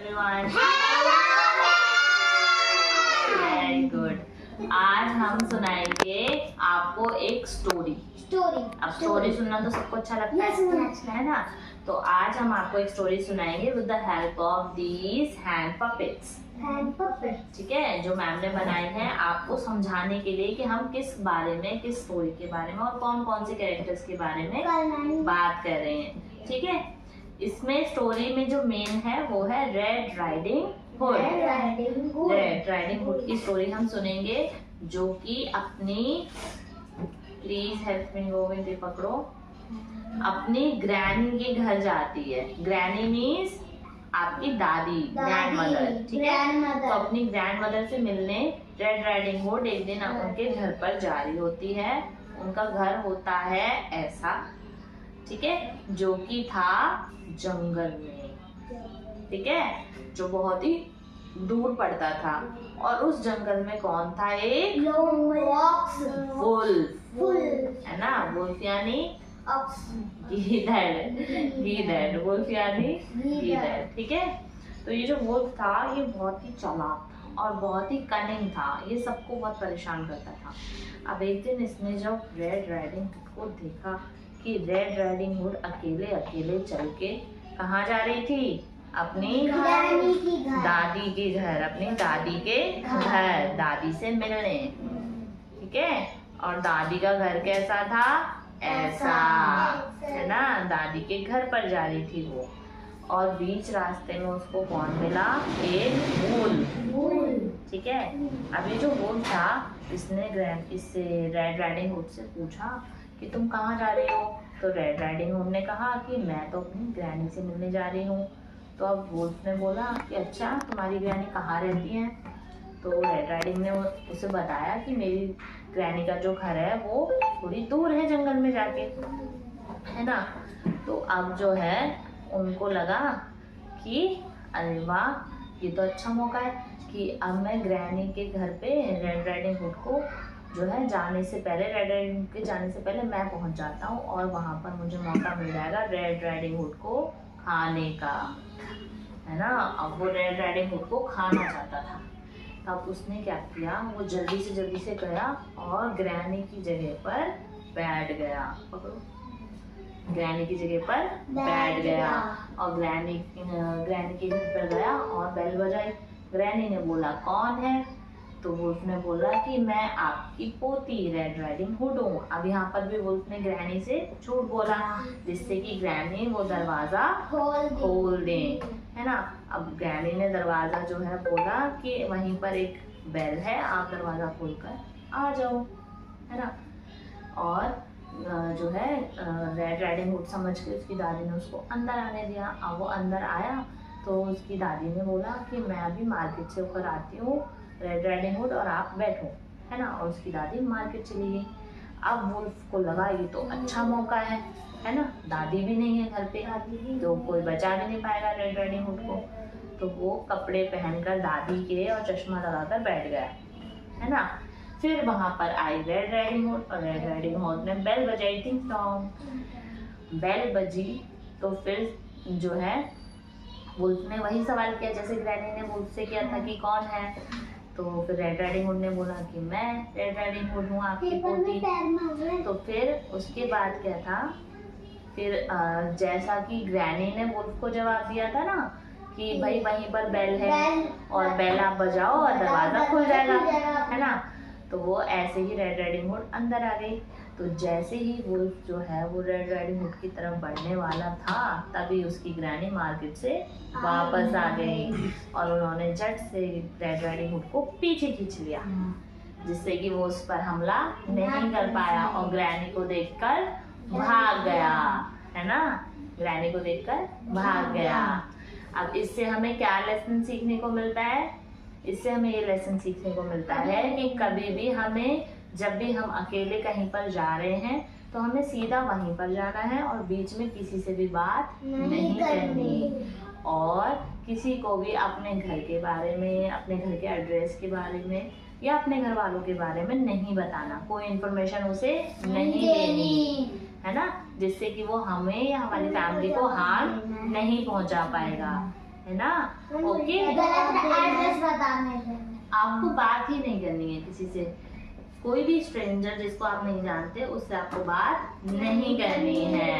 everyone. Very good. आज हम सुनाएंगे आपको एक स्टोरी। अब स्टोरी सुनना तो सबको अच्छा लगता है ना। तो आज हम आपको एक स्टोरी सुनाएंगे with the help of these hand puppets. ठीक है, जो मैम ने बनाई है आपको समझाने के लिए कि हम किस बारे में, किस स्टोरी के बारे में और कौन कौन से कैरेक्टर्स के बारे में बात कर रहे हैं। ठीक है, इसमें स्टोरी में जो मेन है वो है red riding hood. Red riding hood की स्टोरी हम सुनेंगे, जो कि अपनी, प्लीज हेल्प मी गोविंद, पकड़ो, अपनी ग्रैनी के घर जाती है। ग्रैनी मीन्स आपकी दादी, ग्रैंड मदर। ठीक है, तो अपनी ग्रैंड मदर से मिलने रेड राइडिंग हुड एक दिन उनके घर पर जा रही होती है। उनका घर होता है ऐसा, ठीक है, जो कि था जंगल में। ठीक है, जो बहुत ही दूर पड़ता था। और उस जंगल में कौन था? एक वुल्फ, है ना। वुल्फ यानी गीदड़, वुल्फ यानी गीदड़। ठीक है, तो ये जो वुल्फ था ये बहुत ही चालाक था और बहुत ही कनिंग था। ये सबको बहुत परेशान करता था। अब एक दिन इसने जब रेड राइडिंग हुड को देखा कि रेड राइडिंग हुड अकेले अकेले चल के कहाँ जा रही थी? अपनी दादी के घर, अपनी दादी के घर, दादी से मिलने। ठीक है, और दादी का घर कैसा था? ऐसा, है ना। दादी के घर पर जा रही थी वो, और बीच रास्ते में उसको कौन मिला? एक वुल्फ। ठीक है, अब ये जो वुल्फ था इसने इससे रेड राइडिंग हुड से पूछा कि तुम कहाँ जा रही हो? तो रेड राइडिंग हुड ने कहा कि मैं तो अपनी ग्रैनी से मिलने जा रही हूँ। तो अब वुल्फ ने बोला कि अच्छा, तुम्हारी ग्रैनी कहाँ रहती है? तो रेड राइडिंग ने उसे बताया कि मेरी ग्रैनी का जो घर है वो थोड़ी दूर है जंगल में जाके, है ना। तो अब जो है उनको लगा कि अरे वाह, ये तो अच्छा मौका है कि अब मैं ग्रैनी के घर पे रेड राइडिंग हुड को जो है जाने से पहले, रेड राइडिंग हुड के जाने से पहले मैं पहुंच जाता हूँ और वहां पर मुझे मौका मिल जाएगा रेड राइडिंग हुड को खाने का, है ना। अब वो रेड राइडिंग हुड को खाना चाहता था। तब उसने क्या किया, वो जल्दी से गया और ग्रैनी की जगह पर बैठ गया। पकड़ो, ग्रैनी की जगह पर बैठ गया और ग्रैनी के घर पर गया और बेल बजाई। ग्रैनी ने बोला कौन है? तो वुल्फ ने बोला कि मैं आपकी पोती रेड राइडिंग हुड हूँ। अब यहाँ पर भी वुल्फ ने ग्रैनी से झूठ बोला, जिससे कि ग्रैनी वो दरवाजा खोल दे, है ना। अब ग्रैनी ने दरवाजा जो है बोला कि वहीं पर एक बेल है, आप दरवाजा खोलकर आ जाओ, है ना। और जो है रेड राइडिंग हुड समझ के उसकी दादी ने उसको अंदर आने दिया। अब वो अंदर आया तो उसकी दादी ने बोला कि मैं अभी मार्केट से होकर आती हूँ रेड राइडिंग हुड, और आप बैठो, है ना। और उसकी दादी मार्केट चली गई। अब वुल्फ को लगा ये तो अच्छा मौका है ना, दादी भी नहीं है घर पे, तो कोई बचा भी नहीं पाएगा रेड राइडिंग हुड को। तो वो कपड़े पहनकर दादी के और चश्मा लगाकर बैठ गया, है ना। फिर वहां पर आई रेड राइडिंग हुड और रेड राइडिंग हुड ने बेल बजाई थी। बेल बजी तो फिर जो है वुल्फ ने वही सवाल किया जैसे ग्रैनी ने वुल्फ से किया था कि कौन है। तो फिर रेड राइडिंग हुड ने बोला कि मैं रेड राइडिंग हुड हूँ, आपकी पोती। तो फिर उसके बाद क्या था, फिर जैसा कि ग्रैनी ने वुल्फ को जवाब दिया था ना कि भाई वहीं पर बेल है और बेल आप बजाओ और दरवाजा खुल जाएगा, है ना। तो वो ऐसे ही रेड राइडिंग हुड अंदर आ गई। तो जैसे ही वुल्फ जो है वो रेड राइडिंग हुड की तरफ बढ़ने वाला था, तभी उसकी ग्रैनी मार्केट से वापस आ गई और उन्होंने झट से रेड राइडिंग हुड को पीछे खींच लिया, जिससे कि वो उस पर हमला नहीं कर पाया और ग्रैनी को देखकर भाग गया, है ना। ग्रैनी को देखकर भाग गया। अब इससे हमें क्या लेसन सीखने को मिलता है? इससे हमें ये लेसन सीखने को मिलता है कि कभी भी हमें, जब भी हम अकेले कहीं पर जा रहे हैं तो हमें सीधा वहीं पर जाना है और बीच में किसी से भी बात नहीं करनी, और किसी को भी अपने घर के बारे में, अपने घर के एड्रेस के बारे में या अपने घर वालों के बारे में नहीं बताना, कोई इन्फॉर्मेशन उसे नहीं देनी, है ना, जिससे कि वो हमें या हमारी फैमिली को हार्म नहीं पहुंचा पाएगा। है ना? ओके, एड्रेस बताने थे। आपको बात ही नहीं करनी है किसी से, कोई भी स्ट्रेंजर जिसको आप नहीं जानते उससे आपको बात नहीं करनी है।